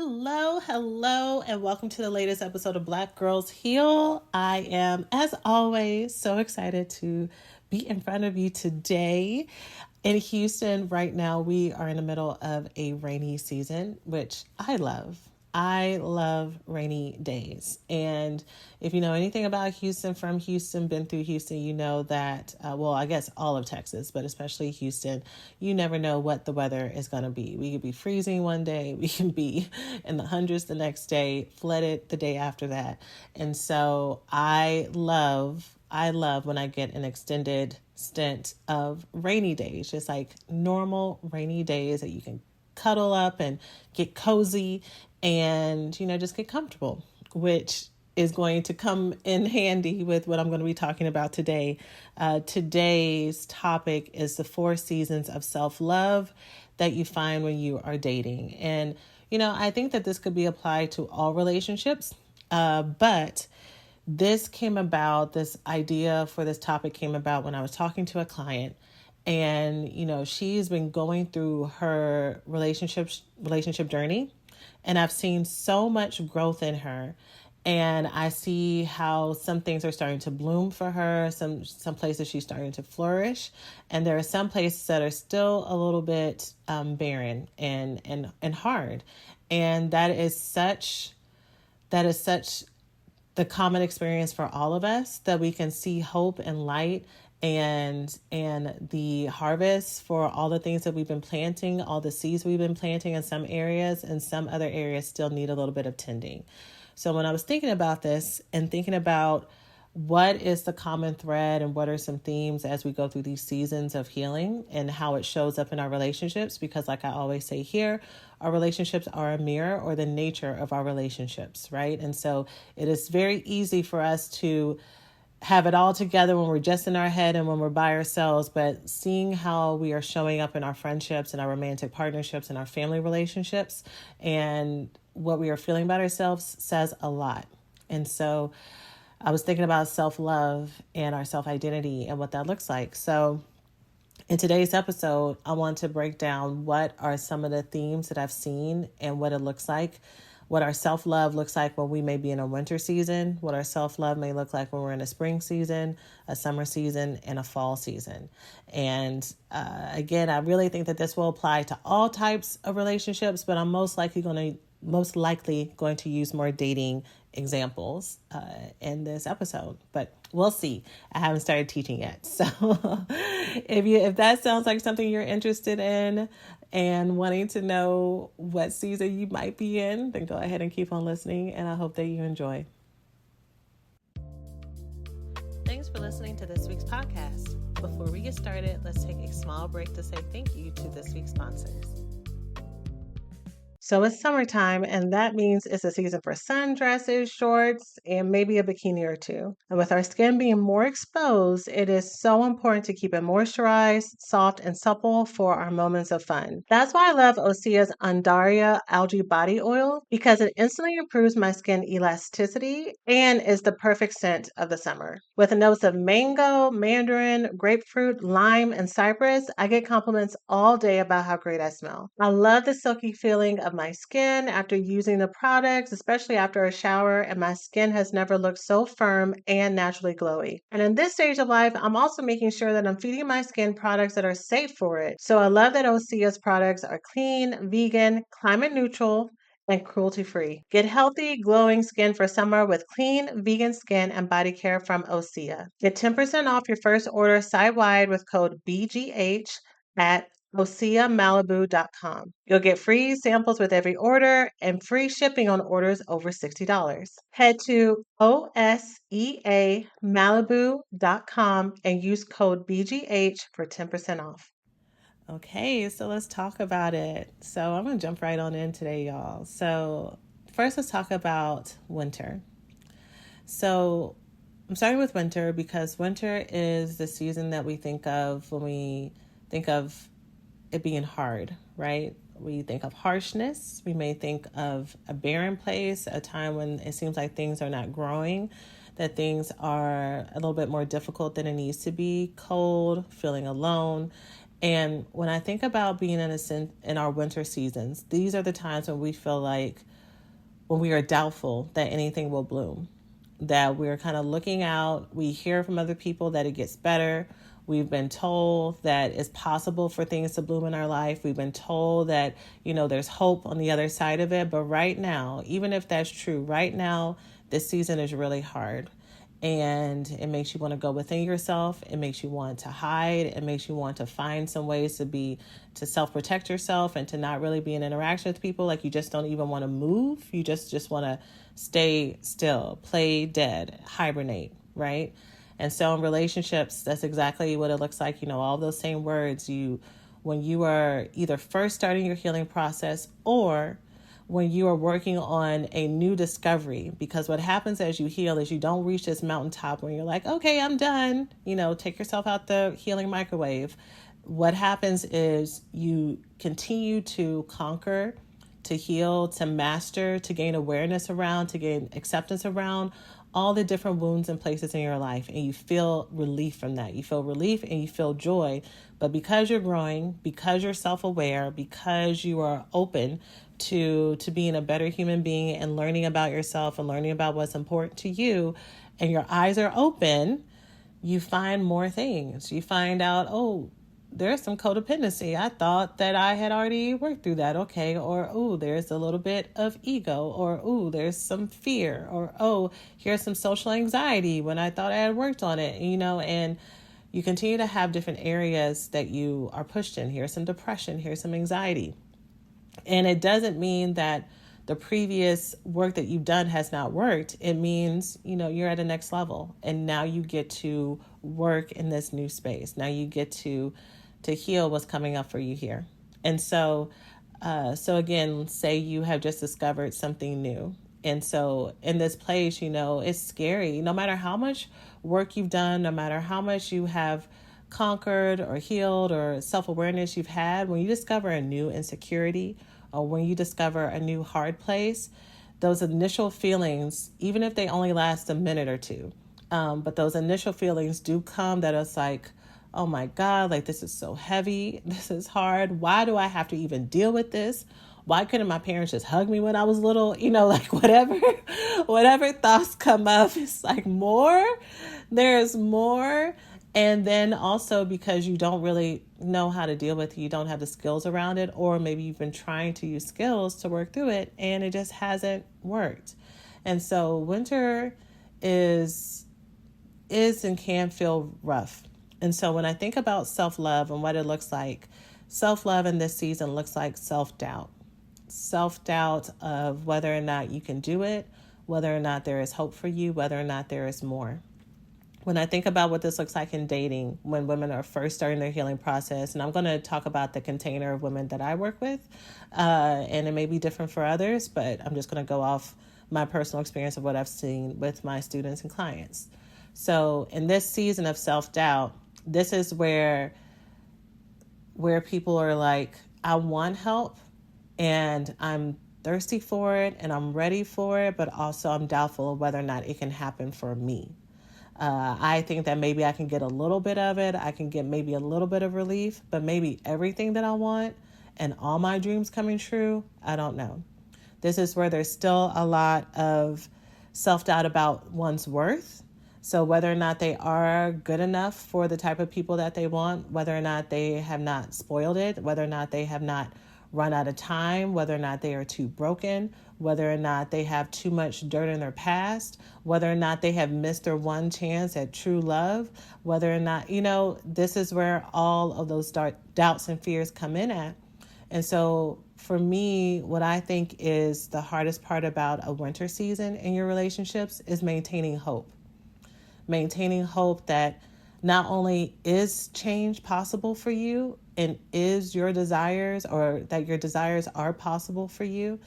Hello, and welcome to the latest episode of Black Girls Heal. I am, as always, so excited to be in front of you today. In Houston, right now, we are in the middle of a rainy season, which I love. I love rainy days. And if you know anything about Houston, from Houston, been through Houston, you know that, I guess all of Texas, but especially Houston, you never know what the weather is going to be. We could be freezing one day. We can be in the hundreds the next day, flooded the day after that. And so I love when I get an extended stint of rainy days, just like normal rainy days that you can cuddle up and get cozy and, just get comfortable, which is going to come in handy with what I'm going to be talking about today. Today's topic is the 4 seasons of self-love that you find when you are dating. And, I think that this could be applied to all relationships, but this idea for this topic came about when I was talking to a client. And, she's been going through her relationship journey, and I've seen so much growth in her. And I see how some things are starting to bloom for her. Some places she's starting to flourish. And there are some places that are still a little bit barren and hard. And that is such the common experience for all of us, that we can see hope and light and the harvest for all the things that we've been planting, all the seeds we've been planting in some areas, and some other areas still need a little bit of tending. So when I was thinking about this and thinking about what is the common thread and what are some themes as we go through these seasons of healing and how it shows up in our relationships, because like I always say here, our relationships are a mirror or the nature of our relationships, right? And so it is very easy for us to have it all together when we're just in our head and when we're by ourselves, but seeing how we are showing up in our friendships and our romantic partnerships and our family relationships and what we are feeling about ourselves says a lot. And so I was thinking about self-love and our self-identity and what that looks like. So in today's episode, I want to break down what are some of the themes that I've seen and what it looks like, what our self-love looks like when we may be in a winter season, what our self-love may look like when we're in a spring season, a summer season, and a fall season. And again, I really think that this will apply to all types of relationships, but I'm most likely going to use more dating examples in this episode, but we'll see. I haven't started teaching yet. So if that sounds like something you're interested in and wanting to know what season you might be in, then go ahead and keep on listening, and I hope that you enjoy. Thanks for listening to this week's podcast. Before we get started, let's take a small break to say thank you to this week's sponsors. So it's summertime, and that means it's a season for sundresses, shorts, and maybe a bikini or two. And with our skin being more exposed, it is so important to keep it moisturized, soft, and supple for our moments of fun. That's why I love Osea's Undaria Algae Body Oil, because it instantly improves my skin elasticity and is the perfect scent of the summer. With notes of mango, mandarin, grapefruit, lime, and cypress, I get compliments all day about how great I smell. I love the silky feeling of my skin after using the products, especially after a shower, and my skin has never looked so firm and naturally glowy. And in this stage of life, I'm also making sure that I'm feeding my skin products that are safe for it. So I love that Osea's products are clean, vegan, climate neutral, and cruelty-free. Get healthy, glowing skin for summer with clean, vegan skin and body care from Osea. Get 10% off your first order site-wide with code BGH at OseaMalibu.com. You'll get free samples with every order and free shipping on orders over $60. Head to OSEAMalibu.com and use code BGH for 10% off. Okay, so let's talk about it. So I'm going to jump right on in today, y'all. So first, let's talk about winter. So I'm starting with winter because winter is the season that we think of when we think of it being hard, right? We think of harshness. We may think of a barren place, a time when it seems like things are not growing, that things are a little bit more difficult than it needs to be, cold, feeling alone. And when I think about being in our winter seasons, these are the times when we feel like when we are doubtful that anything will bloom, that we're kind of looking out. We hear from other people that it gets better. We've been told that it's possible for things to bloom in our life. We've been told that, there's hope on the other side of it. But right now, even if that's true, right now, this season is really hard. And it makes you want to go within yourself. It makes you want to hide. It makes you want to find some ways to self-protect yourself and to not really be in interaction with people. Like you just don't even want to move. You just want to stay still, play dead, hibernate, right? And so in relationships, that's exactly what it looks like. All those same words when you are either first starting your healing process or when you are working on a new discovery, because what happens as you heal is you don't reach this mountaintop where you're like, okay, I'm done, take yourself out the healing microwave. What happens is you continue to conquer, to heal, to master, to gain awareness around, to gain acceptance around all the different wounds and places in your life. And you feel relief from that. You feel relief and you feel joy. But because you're growing, because you're self-aware, because you are open to being a better human being and learning about yourself and learning about what's important to you, and your eyes are open, you find more things. You find out, oh, there's some codependency. I thought that I had already worked through that. Okay. Or, oh, there's a little bit of ego. Or, oh, there's some fear. Or, oh, here's some social anxiety when I thought I had worked on it, and you continue to have different areas that you are pushed in. Here's some depression. Here's some anxiety. And it doesn't mean that the previous work that you've done has not worked. It means, you're at a next level. And now you get to work in this new space. Now you get to heal what's coming up for you here. And so again, say you have just discovered something new. And so in this place, it's scary. No matter how much work you've done, no matter how much you have conquered or healed or self-awareness you've had, when you discover a new insecurity or when you discover a new hard place, those initial feelings, even if they only last a minute or two, but those initial feelings do come that it's like, oh my God, like this is so heavy. This is hard. Why do I have to even deal with this? Why couldn't my parents just hug me when I was little? Like whatever thoughts come up, it's like more, there's more. And then also because you don't really know how to deal with it, you don't have the skills around it, or maybe you've been trying to use skills to work through it and it just hasn't worked. And so winter is and can feel rough. And so when I think about self-love and what it looks like, self-love in this season looks like self-doubt. Self-doubt of whether or not you can do it, whether or not there is hope for you, whether or not there is more. When I think about what this looks like in dating, when women are first starting their healing process, and I'm going to talk about the container of women that I work with, and it may be different for others, but I'm just going to go off my personal experience of what I've seen with my students and clients. So in this season of self-doubt, this is where people are like, I want help and I'm thirsty for it and I'm ready for it, but also I'm doubtful of whether or not it can happen for me. I think that maybe I can get a little bit of it. I can get maybe a little bit of relief, but maybe everything that I want and all my dreams coming true, I don't know. This is where there's still a lot of self-doubt about one's worth. So whether or not they are good enough for the type of people that they want, whether or not they have not spoiled it, whether or not they have not run out of time, whether or not they are too broken, whether or not they have too much dirt in their past, whether or not they have missed their one chance at true love, whether or not, this is where all of those doubts and fears come in at. And so for me, what I think is the hardest part about a winter season in your relationships is maintaining hope. Maintaining hope that not only is change possible for you and is your desires, or that your desires are possible for you,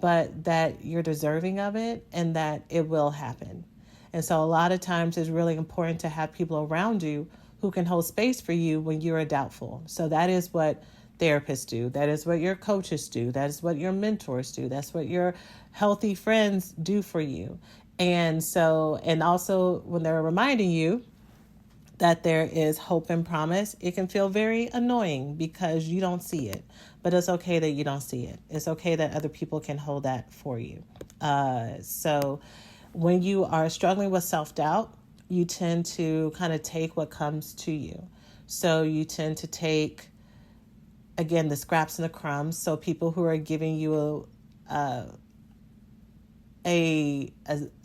but that you're deserving of it and that it will happen. And so a lot of times it's really important to have people around you who can hold space for you when you're doubtful. So that is what therapists do. That is what your coaches do. That is what your mentors do. That's what your healthy friends do for you. And so, and also when they're reminding you that there is hope and promise, it can feel very annoying because you don't see it. But it's okay that you don't see it. It's okay that other people can hold that for you. So when you are struggling with self-doubt, you tend to kind of take what comes to you. So you tend to take, again, the scraps and the crumbs. So people who are giving you a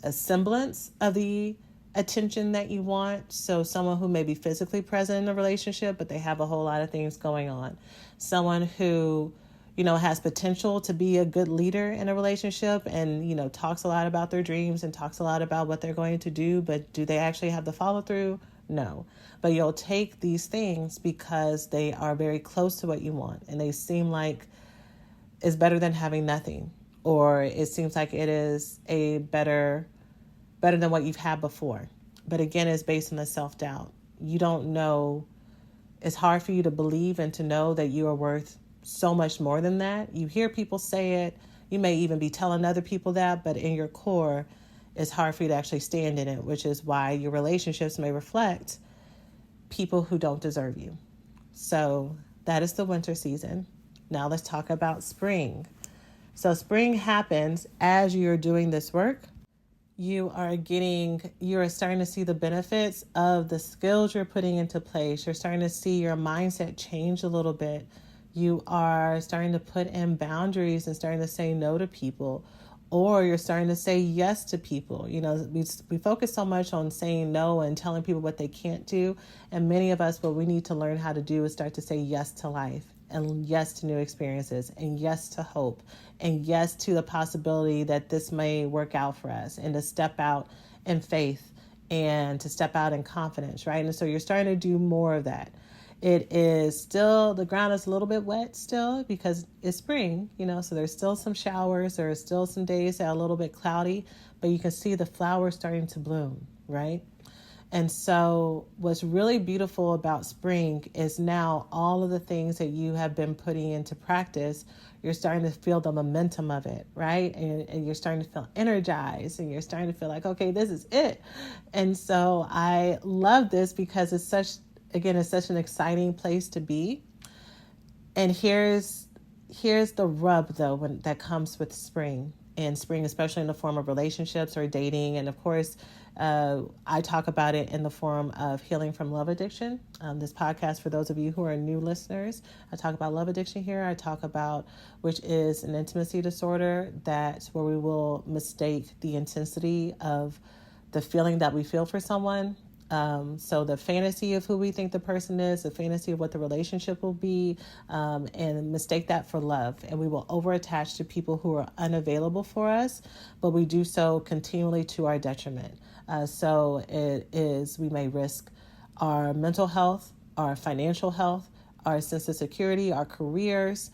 semblance of the attention that you want. So someone who may be physically present in a relationship, but they have a whole lot of things going on. Someone who, has potential to be a good leader in a relationship and, talks a lot about their dreams and talks a lot about what they're going to do, but do they actually have the follow through? No. But you'll take these things because they are very close to what you want and they seem like it's better than having nothing, or it seems like it is a better than what you've had before. But again, it's based on the self-doubt. You don't know. It's hard for you to believe and to know that you are worth so much more than that. You hear people say it. You may even be telling other people that, but in your core, it's hard for you to actually stand in it, which is why your relationships may reflect people who don't deserve you. So that is the winter season. Now let's talk about spring. So spring happens as you're doing this work. You are starting to see the benefits of the skills you're putting into place. You're starting to see your mindset change a little bit. You are starting to put in boundaries and starting to say no to people, or you're starting to say yes to people. We focus so much on saying no and telling people what they can't do. And many of us, what we need to learn how to do is start to say yes to life, and yes to new experiences, and yes to hope, and yes to the possibility that this may work out for us, and to step out in faith and to step out in confidence, right? And so you're starting to do more of that. It is still, the ground is a little bit wet still because it's spring, so there's still some showers, there are still some days that are a little bit cloudy, but you can see the flowers starting to bloom, right? And so what's really beautiful about spring is now all of the things that you have been putting into practice, you're starting to feel the momentum of it, right? And you're starting to feel energized, and you're starting to feel like, okay, this is it. And so I love this because it's such an exciting place to be. And here's the rub, though, that comes with spring. And spring, especially in the form of relationships or dating. And of course, I talk about it in the form of healing from love addiction. This podcast, for those of you who are new listeners, I talk about love addiction here. I talk about, which is an intimacy disorder, that's where we will mistake the intensity of the feeling that we feel for someone. So the fantasy of who we think the person is, the fantasy of what the relationship will be, and mistake that for love. And we will overattach to people who are unavailable for us, but we do so continually to our detriment. So we may risk our mental health, our financial health, our sense of security, our careers,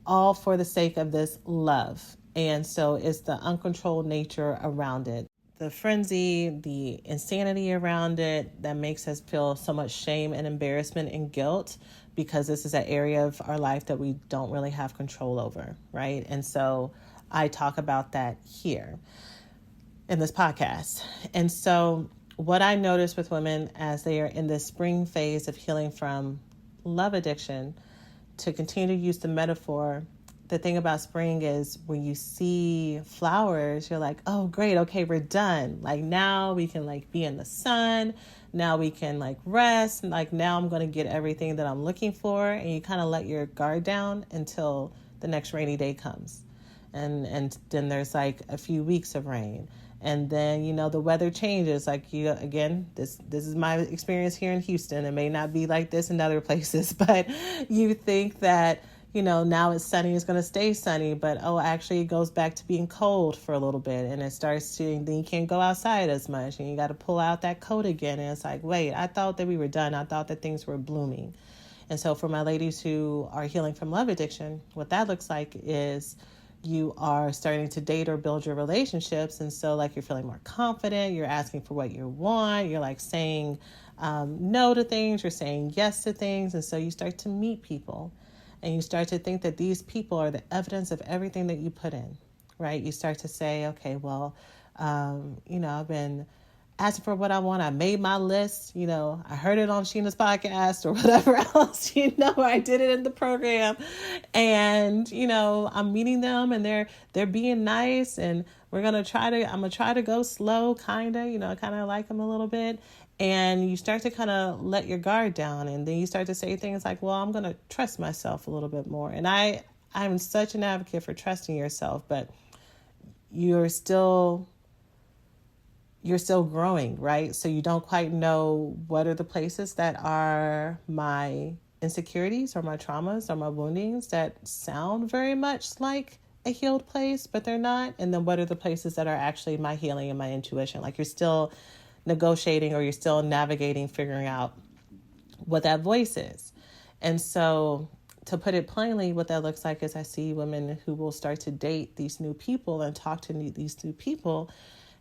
all for the sake of this love. And so it's the uncontrolled nature around it, the frenzy, the insanity around it that makes us feel so much shame and embarrassment and guilt, because this is an area of our life that we don't really have control over, right? And so I talk about that here in this podcast. And so what I notice with women as they are in this spring phase of healing from love addiction, to continue to use the metaphor, the thing about spring is when you see flowers, you're like, oh, great. Okay, we're done. Like now we can be in the sun. Now we can rest. Now I'm going to get everything that I'm looking for. And you kind of let your guard down until the next rainy day comes. And then there's a few weeks of rain. And then, the weather changes. Again, this is my experience here in Houston. It may not be like this in other places, but you think that, now it's sunny, it's going to stay sunny, but actually it goes back to being cold for a little bit, and it starts to, then you can't go outside as much, and you got to pull out that coat again, and it's like, wait, I thought that we were done. I thought that things were blooming. And so for my ladies who are healing from love addiction, what that looks like is you are starting to date or build your relationships, and so you're feeling more confident, you're asking for what you want, you're saying no to things, you're saying yes to things, and so you start to meet people. And you start to think that these people are the evidence of everything that you put in, right? You start to say, okay, well, I've been asking for what I want. I made my list, I heard it on Sheena's podcast or whatever else, I did it in the program. And, I'm meeting them and they're being nice, and I'm going to try to go slow, kind of like them a little bit. And you start to kind of let your guard down, and then you start to say things like, well, I'm going to trust myself a little bit more. And I'm such an advocate for trusting yourself, but you're still growing, right? So you don't quite know what are the places that are my insecurities or my traumas or my woundings that sound very much like a healed place, but they're not. And then what are the places that are actually my healing and my intuition? Like, you're still negotiating, or you're still navigating, figuring out what that voice is. And so, to put it plainly, what that looks like is I see women who will start to date these new people and talk to these new people,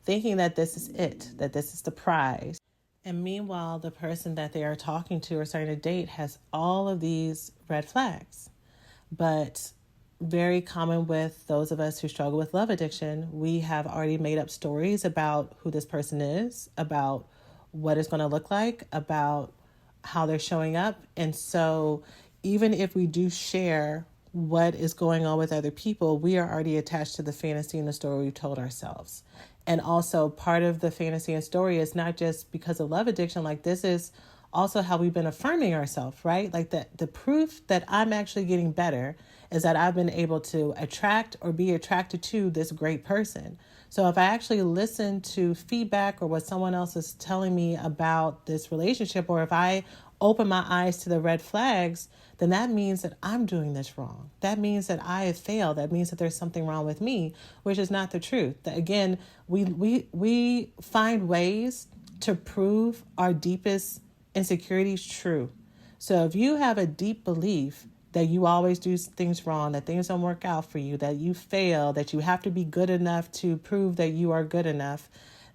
thinking that this is it, that this is the prize. And meanwhile, the person that they are talking to or starting to date has all of these red flags. But very common with those of us who struggle with love addiction, we have already made up stories about who this person is, about what it's going to look like, about how they're showing up. And so even if we do share what is going on with other people, we are already attached to the fantasy and the story we've told ourselves. And also, part of the fantasy and story is not just because of love addiction. Like, this is also how we've been affirming ourselves, right? Like, the proof that I'm actually getting better is that I've been able to attract or be attracted to this great person. So if I actually listen to feedback or what someone else is telling me about this relationship, or if I open my eyes to the red flags, then that means that I'm doing this wrong. That means that I have failed. That means that there's something wrong with me, which is not the truth. That, again, we find ways to prove our deepest insecurities true. So if you have a deep belief that you always do things wrong, that things don't work out for you, that you fail, that you have to be good enough to prove that you are good enough,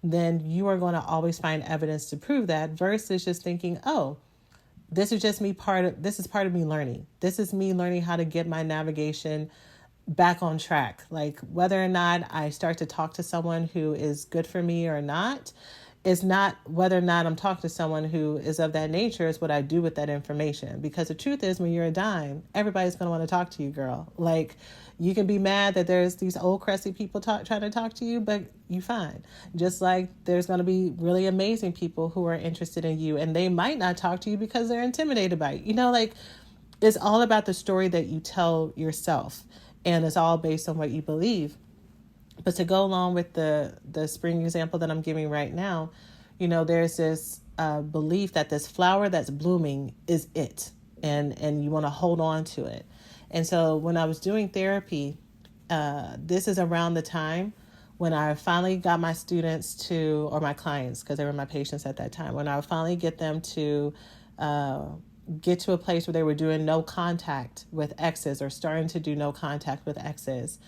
then you are going to always find evidence to prove that, versus just thinking, oh, this is just me this is part of me learning. This is me learning how to get my navigation back on track. Like, whether or not I start to talk to someone who is good for me or not, is not whether or not I'm talking to someone who is of that nature, is what I do with that information. Because the truth is, when you're a dime, everybody's going to want to talk to you, girl. Like, you can be mad that there's these old crusty people trying to talk to you, but you fine. Just like there's going to be really amazing people who are interested in you, and they might not talk to you because they're intimidated by you. Like, it's all about the story that you tell yourself, and it's all based on what you believe. But to go along with the spring example that I'm giving right now, there's this belief that this flower that's blooming is it, and you want to hold on to it. And so when I was doing therapy, this is around the time when I finally got my students or my clients, because they were my patients at that time, when I would finally get them to get to a place where they were doing no contact with exes, or starting to do no contact with exes.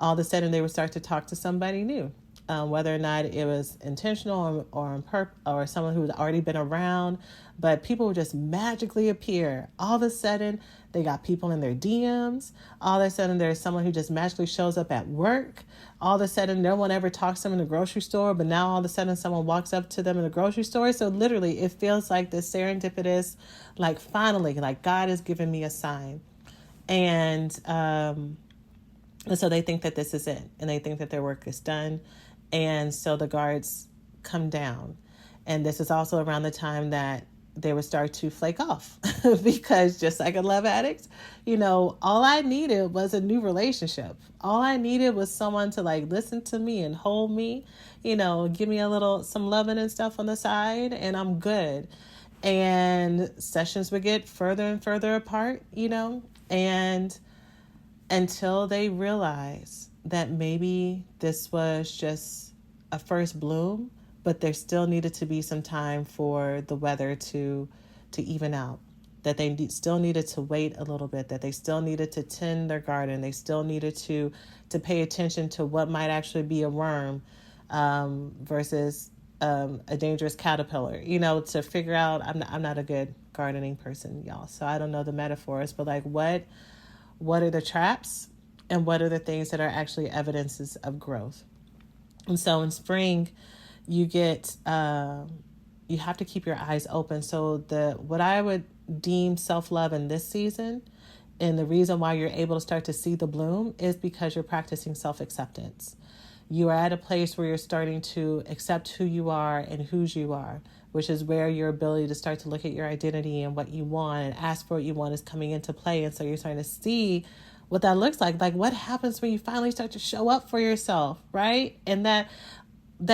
All of a sudden they would start to talk to somebody new, whether or not it was intentional or someone who had already been around, but people would just magically appear. All of a sudden they got people in their DMs. All of a sudden there's someone who just magically shows up at work. All of a sudden no one ever talks to them in the grocery store, but now all of a sudden someone walks up to them in the grocery store. So literally it feels like this serendipitous, like, finally, like, God has given me a sign. And so they think that this is it, and they think that their work is done. And so the guards come down. And this is also around the time that they would start to flake off because, just like a love addict, all I needed was a new relationship. All I needed was someone to, like, listen to me and hold me, give me some loving and stuff on the side, and I'm good. And sessions would get further and further apart, and until they realize that maybe this was just a first bloom, but there still needed to be some time for the weather to even out, that they still needed to wait a little bit, that they still needed to tend their garden, they still needed to pay attention to what might actually be a worm versus a dangerous caterpillar, to figure out. I'm not a good gardening person, y'all, so I don't know the metaphors, but like, what are the traps and what are the things that are actually evidences of growth? And so in spring, you get, you have to keep your eyes open. So what I would deem self-love in this season, and the reason why you're able to start to see the bloom, is because you're practicing self-acceptance. You are at a place where you're starting to accept who you are and whose you are, which is where your ability to start to look at your identity and what you want and ask for what you want is coming into play. And so you're starting to see what that looks like. Like, what happens when you finally start to show up for yourself, right? And that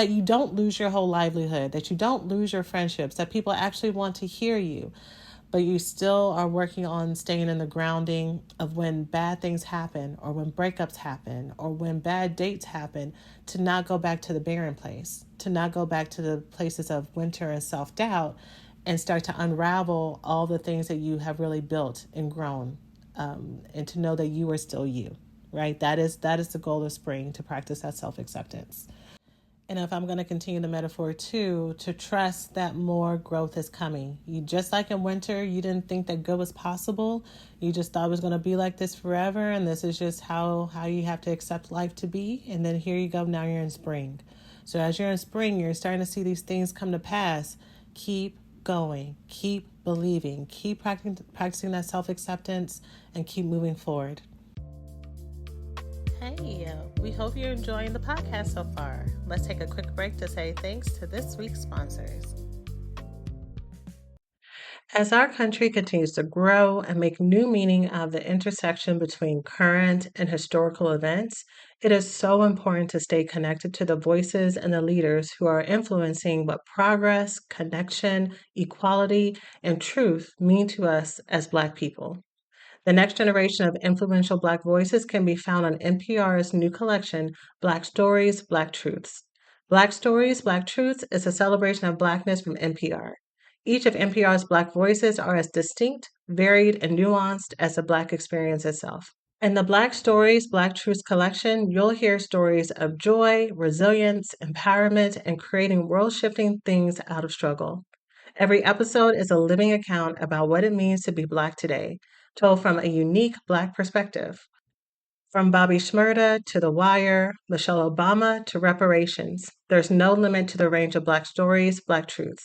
you don't lose your whole livelihood, that you don't lose your friendships, that people actually want to hear you, but you still are working on staying in the grounding of when bad things happen or when breakups happen or when bad dates happen, to not go back to the barren place, to not go back to the places of winter and self-doubt, and start to unravel all the things that you have really built and grown, and to know that you are still you, right? That is the goal of spring, to practice that self-acceptance. And if I'm going to continue the metaphor too, to trust that more growth is coming. You, just like in winter, you didn't think that good was possible. You just thought it was going to be like this forever. And this is just how you have to accept life to be. And then here you go. Now you're in spring. So as you're in spring, you're starting to see these things come to pass. Keep going. Keep believing. Keep practicing that self-acceptance and keep moving forward. Hey, we hope you're enjoying the podcast so far. Let's take a quick break to say thanks to this week's sponsors. As our country continues to grow and make new meaning out of the intersection between current and historical events, it is so important to stay connected to the voices and the leaders who are influencing what progress, connection, equality, and truth mean to us as Black people. The next generation of influential Black voices can be found on NPR's new collection, Black Stories, Black Truths. Black Stories, Black Truths is a celebration of Blackness from NPR. Each of NPR's Black voices are as distinct, varied, and nuanced as the Black experience itself. In the Black Stories, Black Truths collection, you'll hear stories of joy, resilience, empowerment, and creating world-shifting things out of struggle. Every episode is a living account about what it means to be Black today, told from a unique Black perspective. From Bobby Shmurda to The Wire, Michelle Obama to reparations, there's no limit to the range of Black stories, Black truths.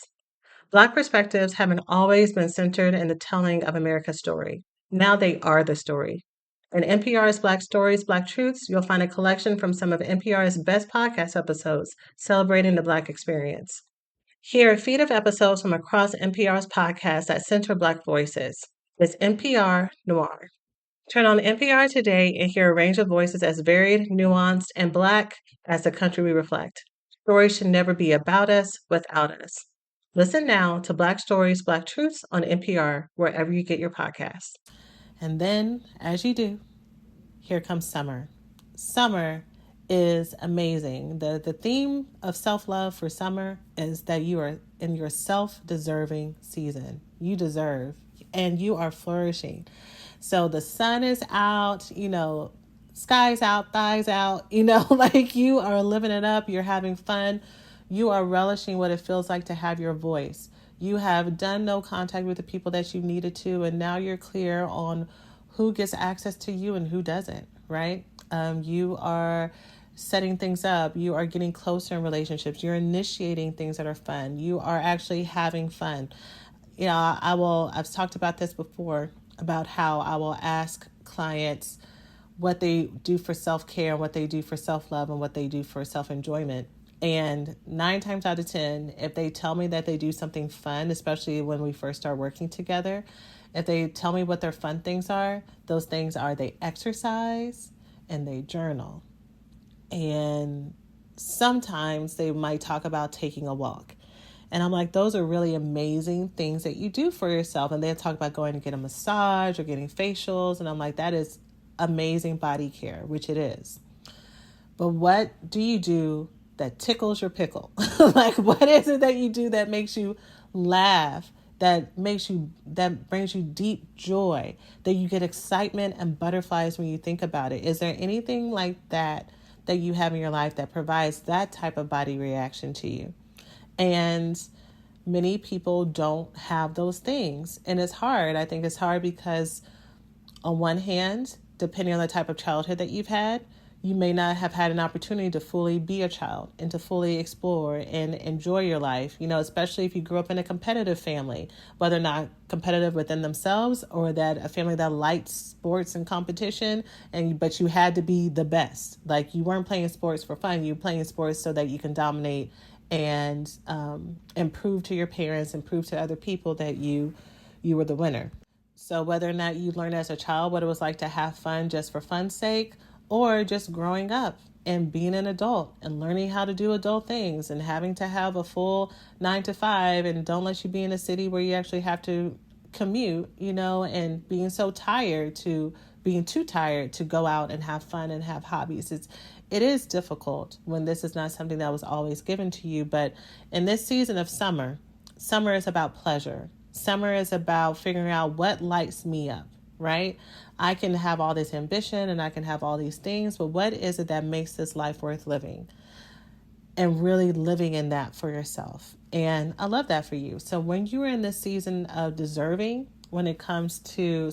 Black perspectives haven't always been centered in the telling of America's story. Now they are the story. In NPR's Black Stories, Black Truths, you'll find a collection from some of NPR's best podcast episodes celebrating the Black experience. Hear a feed of episodes from across NPR's podcasts that center Black voices. It's NPR Noir. Turn on NPR today and hear a range of voices as varied, nuanced, and Black as the country we reflect. Stories should never be about us, without us. Listen now to Black Stories, Black Truths on NPR, wherever you get your podcasts. And then, as you do, here comes summer. Summer is amazing. The theme of self-love for summer is that you are in your self-deserving season. You deserve, and you are flourishing. So the sun is out, sky's out, thighs out, like you are living it up. You're having fun. You are relishing what it feels like to have your voice. You have done no contact with the people that you needed to, and now you're clear on who gets access to you and who doesn't, right? You are setting things up. You are getting closer in relationships. You're initiating things that are fun. You are actually having fun. I've talked about this before, about how I will ask clients what they do for self-care, what they do for self-love, and what they do for self-enjoyment. And 9 times out of 10, if they tell me that they do something fun, especially when we first start working together, if they tell me what their fun things are, those things are they exercise and they journal. And sometimes they might talk about taking a walk. And I'm like, those are really amazing things that you do for yourself. And they'll talk about going to get a massage or getting facials. And I'm like, that is amazing body care, which it is. But what do you do that tickles your pickle? Like, what is it that you do that makes you laugh, that brings you deep joy, that you get excitement and butterflies when you think about it? Is there anything like that you have in your life that provides that type of body reaction to you? And many people don't have those things. And it's hard. I think it's hard because on one hand, depending on the type of childhood that you've had, You may not have had an opportunity to fully be a child and to fully explore and enjoy your life, especially if you grew up in a competitive family, whether or not competitive within themselves or that a family that liked sports and competition, but you had to be the best. Like you weren't playing sports for fun. You were playing sports so that you can dominate and prove to your parents and prove to other people that you were the winner. So whether or not you learned as a child what it was like to have fun just for fun's sake, or just growing up and being an adult and learning how to do adult things and having to have a full 9 to 5 and don't let you be in a city where you actually have to commute, and being too tired to go out and have fun and have hobbies. It is difficult when this is not something that was always given to you. But in this season of summer is about pleasure. Summer is about figuring out what lights me up, right? I can have all this ambition and I can have all these things, but what is it that makes this life worth living? And really living in that for yourself. And I love that for you. So when you are in this season of deserving, when it comes to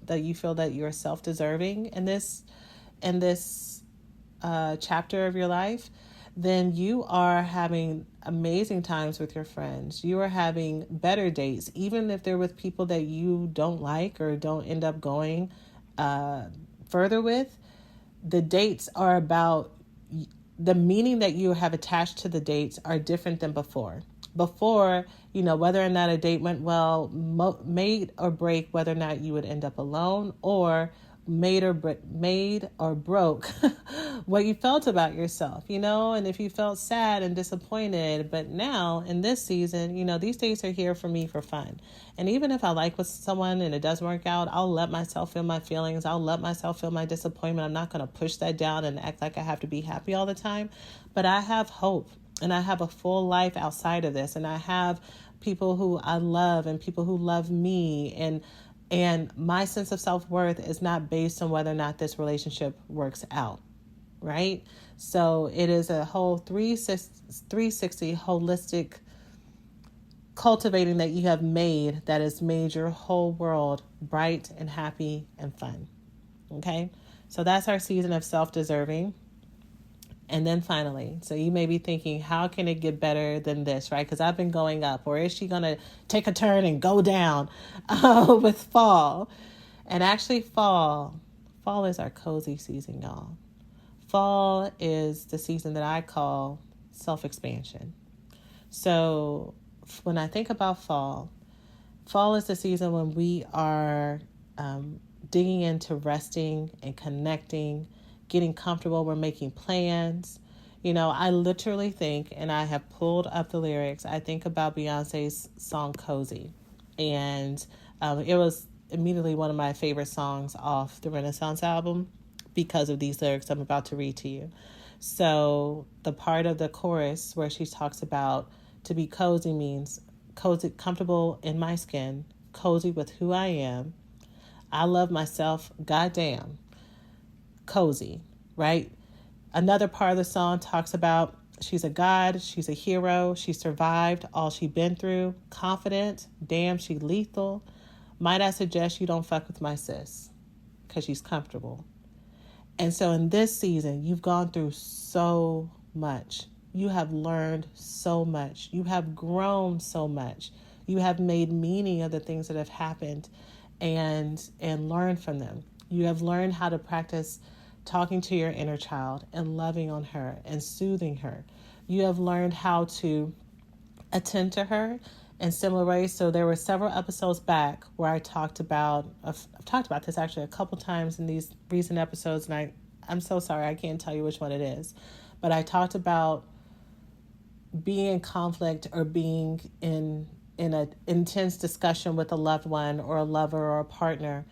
that you feel that you're self-deserving in this chapter of your life, then you are having amazing times with your friends. You are having better dates, even if they're with people that you don't like or don't end up going further with. The dates are about the meaning that you have attached to the dates are different than before. Before, whether or not a date went well, made or break whether or not you would end up alone, or made or broke what you felt about yourself, and if you felt sad and disappointed. But now in this season, these dates are here for me for fun. And even if I like with someone and it doesn't work out, I'll let myself feel my feelings. I'll let myself feel my disappointment. I'm not going to push that down and act like I have to be happy all the time. But I have hope and I have a full life outside of this. And I have people who I love and people who love me, and my sense of self-worth is not based on whether or not this relationship works out, right? So it is a whole 360 holistic cultivating that you have made that has made your whole world bright and happy and fun, okay? So that's our season of self-deserving. And then finally, so you may be thinking, how can it get better than this, right? Because I've been going up, or is she going to take a turn and go down with fall? And actually fall is our cozy season, y'all. Fall is the season that I call self-expansion. So when I think about fall is the season when we are digging into resting and connecting, getting comfortable. We're making plans. I literally think, and I have pulled up the lyrics, I think about Beyonce's song Cozy. And it was immediately one of my favorite songs off the Renaissance album because of these lyrics I'm about to read to you. So the part of the chorus where she talks about to be cozy means cozy, comfortable in my skin, cozy with who I am. I love myself, goddamn. Cozy, right? Another part of the song talks about she's a god, she's a hero, she survived all she been through, confident, damn, she lethal. Might I suggest you don't fuck with my sis because she's comfortable. And so in this season, you've gone through so much. You have learned so much. You have grown so much. You have made meaning of the things that have happened and learned from them. You have learned how to practice talking to your inner child and loving on her and soothing her. You have learned how to attend to her in similar ways. So there were several episodes back where I've talked about this actually a couple times in these recent episodes, and I'm so sorry, I can't tell you which one it is. But I talked about being in conflict or being in an intense discussion with a loved one or a lover or a partner,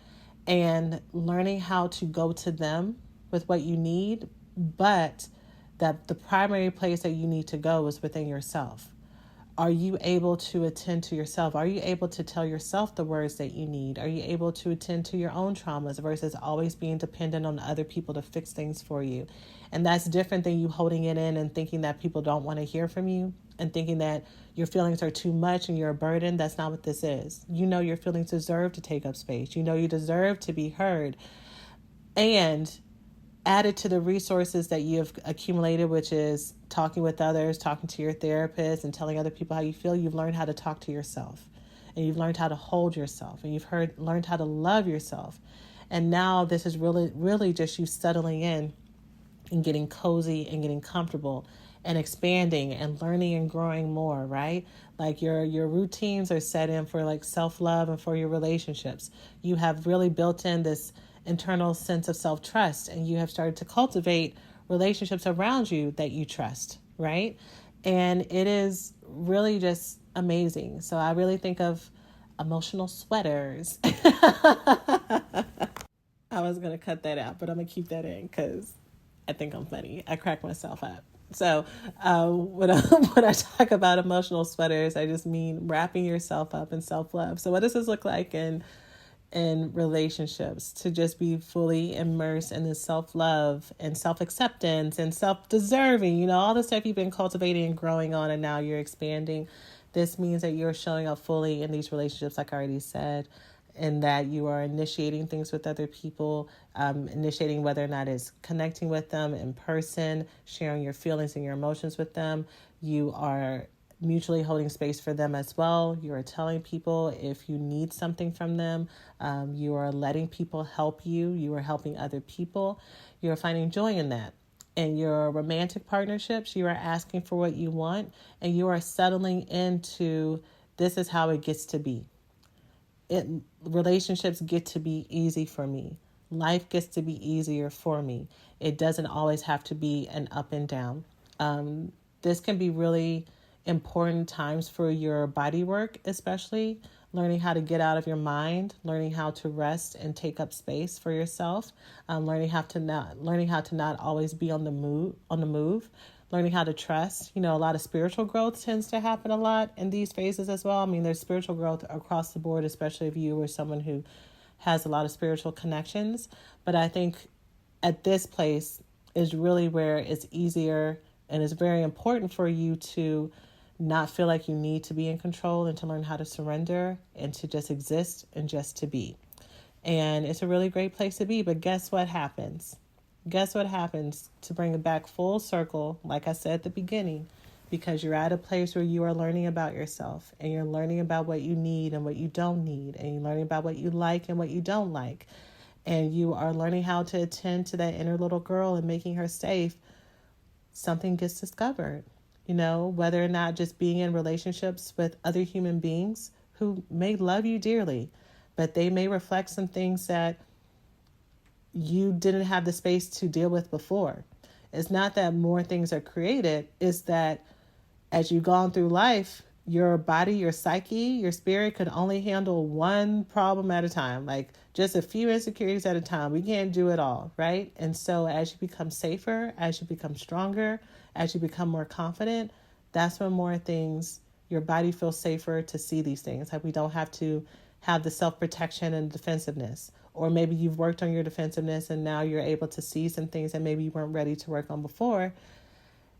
and learning how to go to them with what you need, but that the primary place that you need to go is within yourself. Are you able to attend to yourself? Are you able to tell yourself the words that you need? Are you able to attend to your own traumas versus always being dependent on other people to fix things for you? And that's different than you holding it in and thinking that people don't want to hear from you and thinking that your feelings are too much and you're a burden. That's not what this is. Your feelings deserve to take up space. You deserve to be heard. And added to the resources that you have accumulated, which is talking with others, talking to your therapist, and telling other people how you feel, you've learned how to talk to yourself, and you've learned how to hold yourself, and you've learned how to love yourself. And now this is really just you settling in and getting cozy and getting comfortable and expanding and learning and growing more, right? Like your routines are set in for like self-love and for your relationships. You have really built in this internal sense of self-trust, and you have started to cultivate relationships around you that you trust, right? And it is really just amazing. So I really think of emotional sweaters. I was going to cut that out, but I'm going to keep that in because I think I'm funny. I crack myself up. So when I talk about emotional sweaters, I just mean wrapping yourself up in self-love. So what does this look like in relationships? To just be fully immersed in this self-love and self-acceptance and self-deserving, all the stuff you've been cultivating and growing on, and now you're expanding. This means that you're showing up fully in these relationships, like I already said, and that you are initiating things with other people, initiating whether or not it's connecting with them in person, sharing your feelings and your emotions with them. You are mutually holding space for them as well. You are telling people if you need something from them. You are letting people help you. You are helping other people. You are finding joy in that. In your romantic partnerships, you are asking for what you want, and you are settling into this is how it gets to be. Relationships get to be easy for me. Life gets to be easier for me. It doesn't always have to be an up and down. This can be really important times for your body work, especially learning how to get out of your mind, learning how to rest and take up space for yourself, learning how to not always be on the move, learning how to trust. A lot of spiritual growth tends to happen a lot in these phases as well. I mean, there's spiritual growth across the board, especially if you are someone who has a lot of spiritual connections. But I think at this place is really where it's easier, and it's very important for you to not feel like you need to be in control, and to learn how to surrender and to just exist and just to be. And it's a really great place to be. But guess what happens? Guess what happens to bring it back full circle, like I said at the beginning, because you're at a place where you are learning about yourself, and you're learning about what you need and what you don't need, and you're learning about what you like and what you don't like, and you are learning how to attend to that inner little girl and making her safe. Something gets discovered, whether or not just being in relationships with other human beings who may love you dearly, but they may reflect some things that you didn't have the space to deal with before. It's not that more things are created. It's that as you've gone through life, your body, your psyche, your spirit could only handle one problem at a time, like just a few insecurities at a time. We can't do it all, right? And so as you become safer, as you become stronger, as you become more confident, that's when more things, your body feels safer to see these things. Like we don't have to have the self-protection and defensiveness. Or maybe you've worked on your defensiveness and now you're able to see some things that maybe you weren't ready to work on before.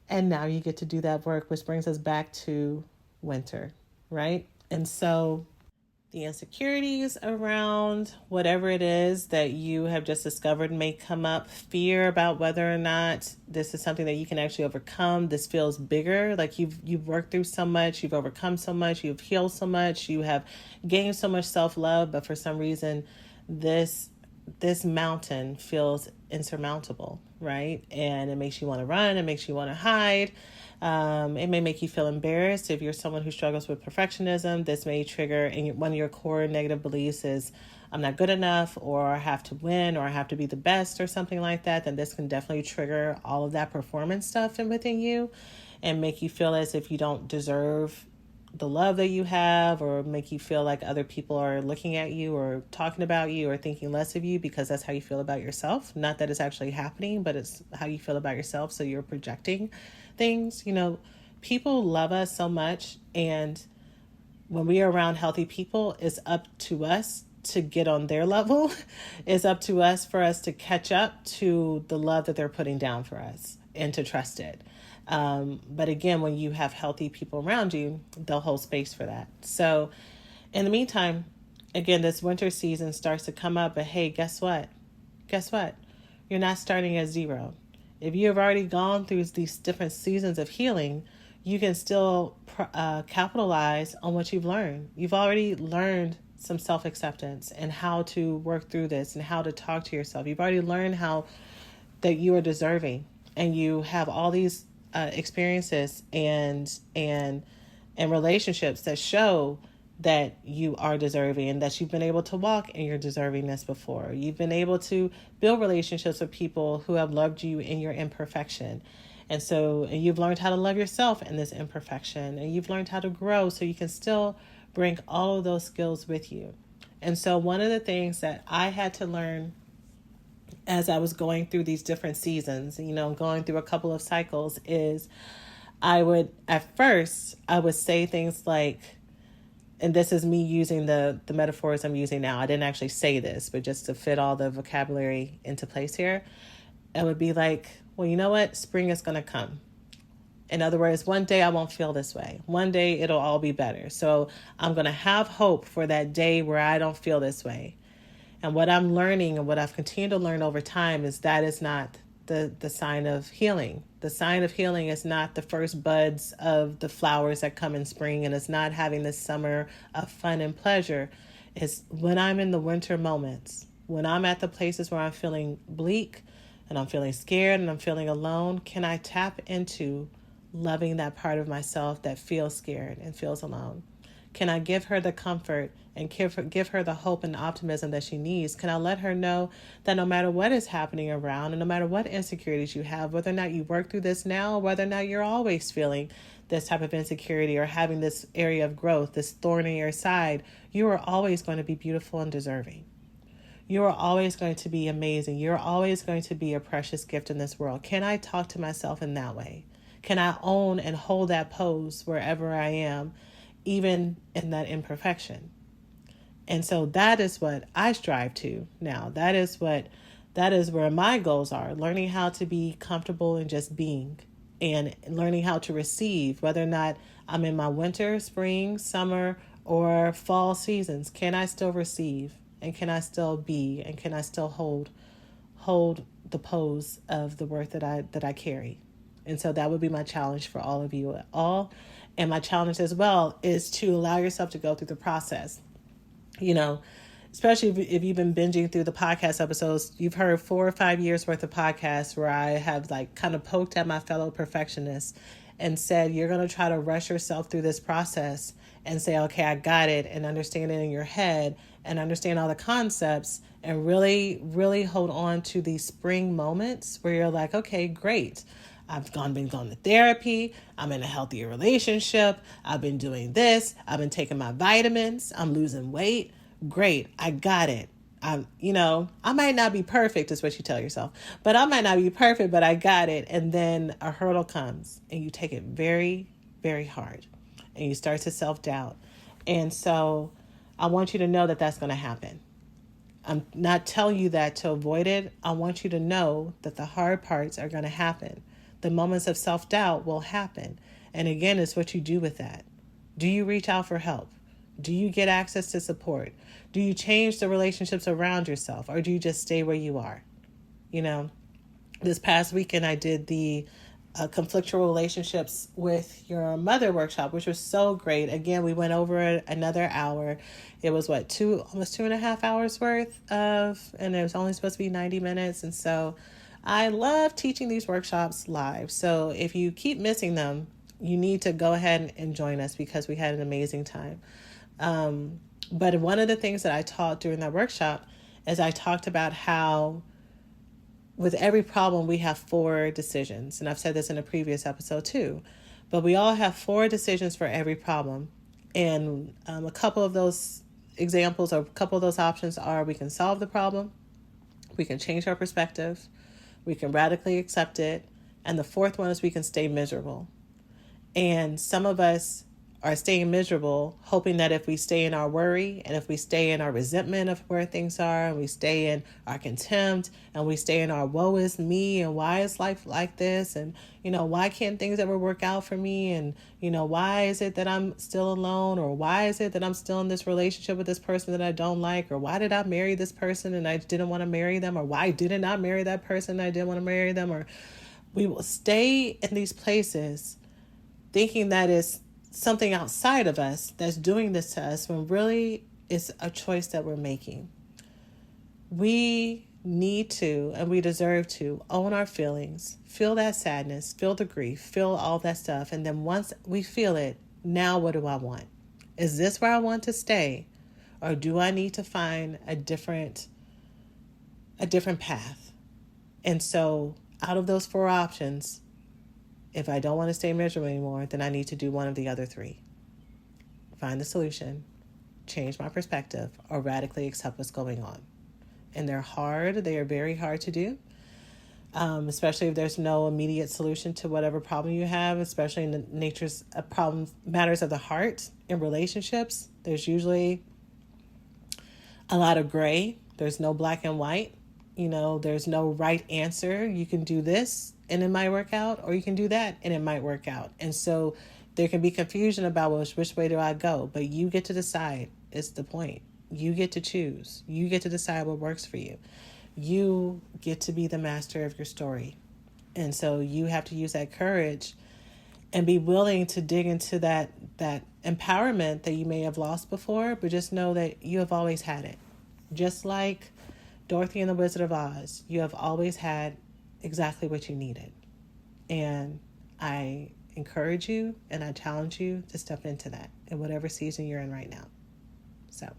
And now you get to do that work, which brings us back to winter, right? And so the insecurities around whatever it is that you have just discovered may come up. Fear about whether or not this is something that you can actually overcome. This feels bigger, like you've worked through so much, you've overcome so much, you've healed so much, you have gained so much self-love, but for some reason this mountain feels insurmountable, right? And it makes you want to run, it makes you want to hide. It may make you feel embarrassed. If you're someone who struggles with perfectionism, this may trigger, and one of your core negative beliefs is, I'm not good enough, or I have to win, or I have to be the best, or something like that, then this can definitely trigger all of that performance stuff within you and make you feel as if you don't deserve the love that you have, or make you feel like other people are looking at you or talking about you or thinking less of you because that's how you feel about yourself. Not that it's actually happening, but it's how you feel about yourself. So you're projecting things. People love us so much, and when we are around healthy people, it's up to us to get on their level. It's up to us for us to catch up to the love that they're putting down for us and to trust it. But again, when you have healthy people around you, they'll hold space for that. So in the meantime, again, this winter season starts to come up, but hey, guess what? You're not starting at zero. If you have already gone through these different seasons of healing, you can still capitalize on what you've learned. You've already learned some self-acceptance and how to work through this and how to talk to yourself. You've already learned how that you are deserving, and you have all these experiences and relationships that show that you are deserving and that you've been able to walk in your deservingness before. You've been able to build relationships with people who have loved you in your imperfection. And you've learned how to love yourself in this imperfection, and you've learned how to grow so you can still bring all of those skills with you. And so one of the things that I had to learn as I was going through these different seasons, going through a couple of cycles, is I would say things like, and this is me using the metaphors I'm using now. I didn't actually say this, but just to fit all the vocabulary into place here, it would be like, well, you know what? Spring is going to come. In other words, one day I won't feel this way. One day it'll all be better. So I'm going to have hope for that day where I don't feel this way. And what I'm learning and what I've continued to learn over time is that is not the sign of healing. The sign of healing is not the first buds of the flowers that come in spring, and it's not having this summer of fun and pleasure. It's when I'm in the winter moments, when I'm at the places where I'm feeling bleak and I'm feeling scared and I'm feeling alone, can I tap into loving that part of myself that feels scared and feels alone? Can I give her the comfort and give her the hope and optimism that she needs? Can I let her know that no matter what is happening around and no matter what insecurities you have, whether or not you work through this now, or whether or not you're always feeling this type of insecurity or having this area of growth, this thorn in your side, you are always going to be beautiful and deserving. You are always going to be amazing. You're always going to be a precious gift in this world. Can I talk to myself in that way? Can I own and hold that pose wherever I am, even in that imperfection? And so that is what I strive to now. That is where my goals are, learning how to be comfortable in just being and learning how to receive, whether or not I'm in my winter, spring, summer, or fall seasons. Can I still receive, and can I still be, and can I still hold the pose of the worth that I carry? And so that would be my challenge for all of you all. And my challenge as well is to allow yourself to go through the process. Especially if you've been binging through the podcast episodes, you've heard 4 or 5 years worth of podcasts where I have kind of poked at my fellow perfectionists and said, you're going to try to rush yourself through this process and say, okay, I got it, and understand it in your head and understand all the concepts and really, really hold on to these spring moments where you're like, okay, great. I've been going to therapy. I'm in a healthier relationship. I've been doing this. I've been taking my vitamins. I'm losing weight. Great. I got it. I might not be perfect is what you tell yourself, but I might not be perfect, but I got it. And then a hurdle comes and you take it very, very hard and you start to self-doubt. And so I want you to know that that's going to happen. I'm not telling you that to avoid it. I want you to know that the hard parts are going to happen. The moments of self-doubt will happen. And again, it's what you do with that. Do you reach out for help? Do you get access to support? Do you change the relationships around yourself? Or do you just stay where you are? This past weekend, I did the conflictual relationships with your mother workshop, which was so great. Again, we went over another hour. It was almost 2.5 hours worth and it was only supposed to be 90 minutes. And so I love teaching these workshops live. So if you keep missing them, you need to go ahead and join us because we had an amazing time. But one of the things that I taught during that workshop is I talked about how with every problem, we have 4 decisions. And I've said this in a previous episode too, but we all have 4 decisions for every problem. And a couple of those examples or a couple of those options are we can solve the problem, we can change our perspective, we can radically accept it, and the 4th one is we can stay miserable. And some of us are staying miserable, hoping that if we stay in our worry and if we stay in our resentment of where things are, and we stay in our contempt and we stay in our woe is me and why is life like this, and why can't things ever work out for me, and why is it that I'm still alone, or why is it that I'm still in this relationship with this person that I don't like, or why did I marry this person and I didn't want to marry them, or why didn't I marry that person and I didn't want to marry them, or we will stay in these places thinking that it's something outside of us that's doing this to us, when really it's a choice that we're making. We need to, and we deserve to, own our feelings, feel that sadness, feel the grief, feel all that stuff. And then once we feel it, now what do I want? Is this where I want to stay? Or do I need to find a different path? And so out of those 4 options, if I don't want to stay miserable anymore, then I need to do one of the other 3. Find the solution, change my perspective, or radically accept what's going on. And they're hard. They are very hard to do, especially if there's no immediate solution to whatever problem you have, especially in the natures of matters of the heart in relationships. There's usually a lot of gray. There's no black and white. There's no right answer. You can do this and it might work out, or you can do that and it might work out. And so there can be confusion about, well, which way do I go? But you get to decide. It's the point. You get to choose. You get to decide what works for you. You get to be the master of your story. And so you have to use that courage and be willing to dig into that empowerment that you may have lost before, but just know that you have always had it. Just like Dorothy and the Wizard of Oz, you have always had exactly what you needed. And I encourage you and I challenge you to step into that in whatever season you're in right now. So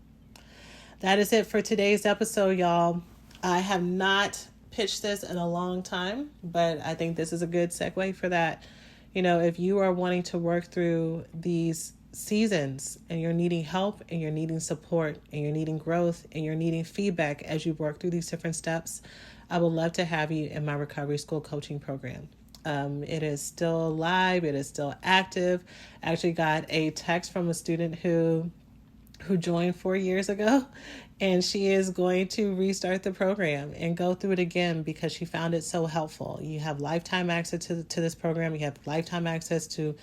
that is it for today's episode, y'all. I have not pitched this in a long time, but I think this is a good segue for that. If you are wanting to work through these seasons and you're needing help and you're needing support and you're needing growth and you're needing feedback as you work through these different steps, I would love to have you in my recovery school coaching program. It is still live. It is still active. I actually got a text from a student who joined 4 years ago, and she is going to restart the program and go through it again because she found it so helpful. You have lifetime access to this program. You have lifetime access to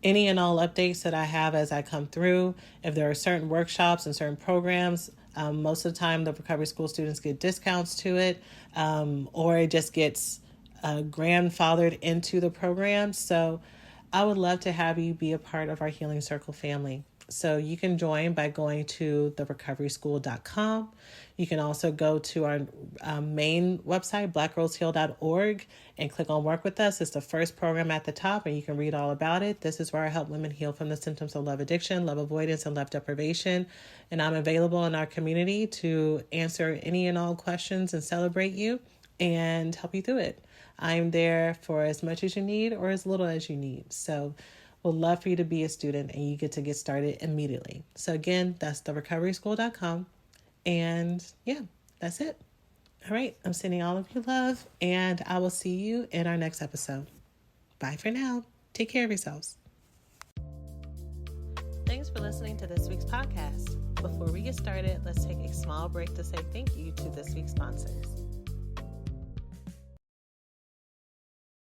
any and all updates that I have as I come through. If there are certain workshops and certain programs, most of the time the recovery school students get discounts to it, or it just gets grandfathered into the program. So I would love to have you be a part of our Healing Circle family. So you can join by going to therecoveryschool.com. You can also go to our main website, blackgirlsheal.org, and click on Work With Us. It's the first program at the top, and you can read all about it. This is where I help women heal from the symptoms of love addiction, love avoidance, and love deprivation. And I'm available in our community to answer any and all questions and celebrate you and help you through it. I'm there for as much as you need or as little as you need. So would love for you to be a student, and you get to get started immediately. So again, that's therecoveryschool.com. And yeah, that's it. All right. I'm sending all of you love, and I will see you in our next episode. Bye for now. Take care of yourselves. Thanks for listening to this week's podcast. Before we get started, let's take a small break to say thank you to this week's sponsors.